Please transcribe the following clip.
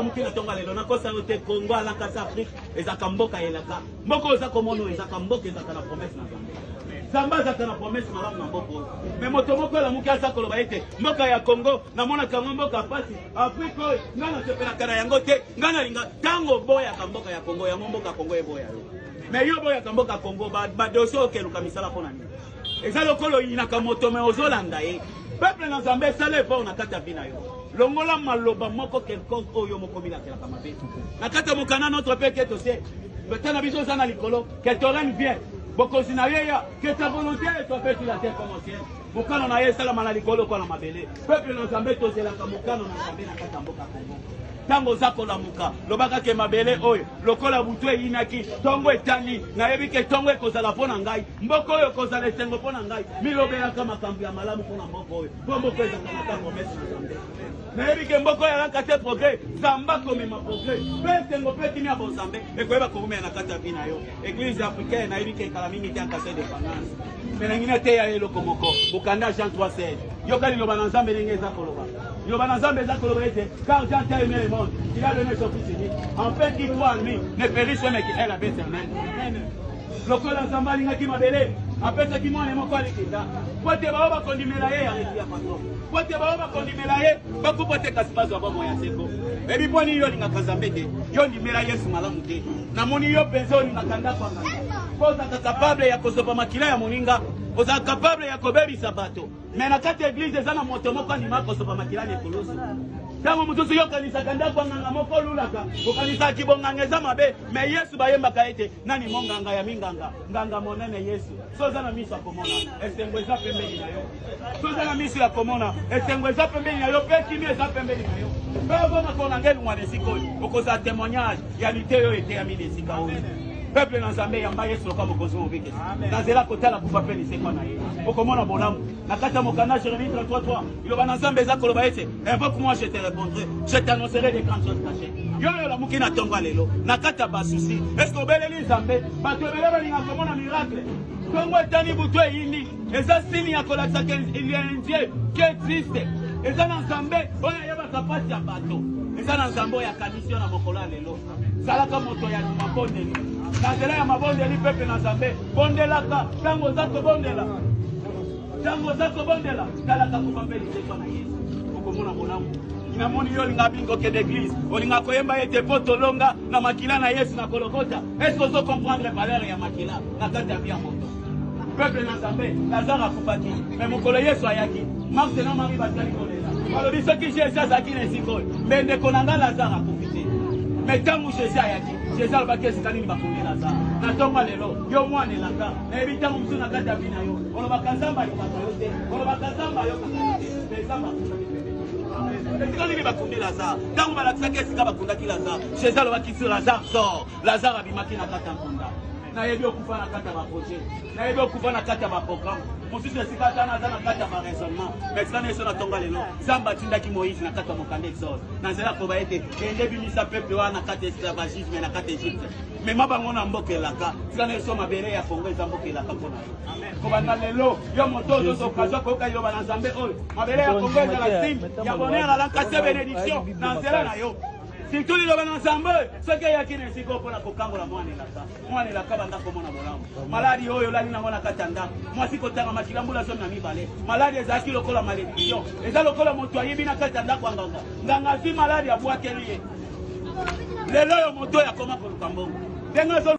mukina tonga lelo na kosa yote Congo ala kasa Afrique ezaka mboka elaka mboko za komono ezaka mboka ezaka na promesse na Zamba zaka na promesse malamu na mboko mais moto moko la mukia sa koloba ete mboka ya Congo na mona kango mboka pasi Afrique ngana sepela kana yango te ngana linga tango boya ka mboka ya Congo ya mboka Congo eboya mais yo boya ka mboka Congo ba dossier okeluka misala pona ni eza lokolo inaka moto me ozolanda ye peuple na Zambie sale effort na kata bina yo longola maloba moko quelconque oyo moko bilakela kama betu nakata mokana notre peuple to se betana biso sana likolo que torrent vient bokosi na yeya que ta volonté soit faite sur la terre comme au ciel mokano na ye sala mala likolo kwa na mabele peuple na Zambie to zela ka mokano na Zambie na kata mboka Kongo tango zako la muka lobaka ke mabele oyo lokola butu eyinaki tongo etani na yebi ke tongo ekozala pona ngai mboko oyo kozala esengo pona ngai milobelaka makambo ya malamu pona mboko oyo po mboko ezaka na ta promesse na Zambie na yebi ke mboko oyo alaka te progrès Zamba komema progrès pe esengo pe timi ya bozambe ekoyeba kokumela na kata bina yo église africaine na yebi ke kala mingi te ankase dépendance menangina te ya eloko moko bokanda Jean 3:16 yoka liloba na Nzambe ndenge eza koloba liloba na Nzambe eza koloba ete car Jean a aimé le monde il a donné son fils unique en fait qui croit en lui ne périsse jamais qu'elle a éternelle lokola Nzambe alingaki mabele apesaki mwana moko alikita po te bao bakondimela ye areki ya patron po te bao bakondimela ye bakupo te kasi bazwa bomo ya seko ebi poni yo lingaka Nzambe te yo ndimela Yesu malamu te namoni yo mpenza olingaka ndako nganga po ozaka capable ya kosopa makila ya moninga ozaka capable ya kobebisa bato me na kati église eza na moto moko andima kosopa makila ya koloso tango mutusu yokanisaka ndako nganga moko lulaka okanisaka kibonganga eza mabe me Yesu bayembaka ete nani monganga ya minganga nganga monene Yesu soza na miso ya komona esengo eza pembeni na yo soza na miso ya komona esengo eza pembeni na yo pe kimi eza pembeni na yo pe bona kona ngelu mwana esika oyo okoza témoignage ya lite oyo ete ya mili esika oyo peuple na Nzambe yamba Yesu loka mokozo mobike na zela kotala kufa pe lisekwa na ye okomona bolamu na kata mokana Jérémie 33:3 iloba na Nzambe eza koloba ete invoque-moi je te répondrai je t'annoncerai des grandes choses cachées yo la mukina tonga lelo na kata basusi est-ce que obeleli Nzambe bato ebele balinga komona miracle tongo etani butu eyindi eza sini ya kolakisa ke il y a un Dieu qui existe eza na Nzambe oyo ayebaka pasi ya bato eza na Nzambe ya kanisi na mokolo ya lelo zalaka moto ya mabondeli na nzela ya mabondeli pepe na Nzambe bondelaka tango zako bondela talaka kubambeli sekwa na Yesu okomona bonamu inamoni yo linga bingo ke d'église olinga koyemba ete poto longa na makila na Yesu na Golgotha est-ce que vous comprendre valeur ya makila na kati ya bia moto peuple na Nzambe Lazare akufaki mais mokolo Yesu ayaki Marthe na Marie batali kolela balobi soki Jésus azaki na esiko mais ndeko na nga Lazare akufite mais tango Jésus ayaki Jésus alobaki esika nini bakomi Lazare na ntongo lelo yo mwana elanga na yebi ntango mosusu na kati ya bina yo olobaka Nzambe ayokaka yo te olobaka Nzambe ayokaka yo te mais Nzambe akufaki esika nini bakundi Lazare ntango balakisaki esika bakundaki Lazare Jésus alobaki sur Lazare sort Lazare abimaki na kati ya nkunda na yebi okufa na kati ya baprojet na yebi okufa na kati ya baprogramme mosusu esika atana aza na kati ya baraisonnement mais esika na yeso na tonga lelo Nzambe atindaki Moïse na kati ya mokanda Exode na nzela koba ete kende bimisa peuple wana na kati ya esclavagisme na kati ya Egypte mema bango na mboka elaka esika na yeso mabele ya Kongo eza mboka elaka mpona kobanda lelo yo moto ozozo okazwa koyoka liloba na Nzambe oyo mabele ya Kongo ezala signe ya bonheur alankase bénédiction na nzela na yo surtout liloba na Nzambe soki eyaki na esika mpona kokangola mwana elaka banda komona bolamu maladi oyo olali nango na kati ya ndako mwasi kotanga makila mbula zomi na mibale maladi ezalaki lokola malédiction eza lokola moto ayebi na kati ya ndako ya nganga azwi maladi abwakeli ye lelo oyo moto oyo akoma koluka mbongo ndenge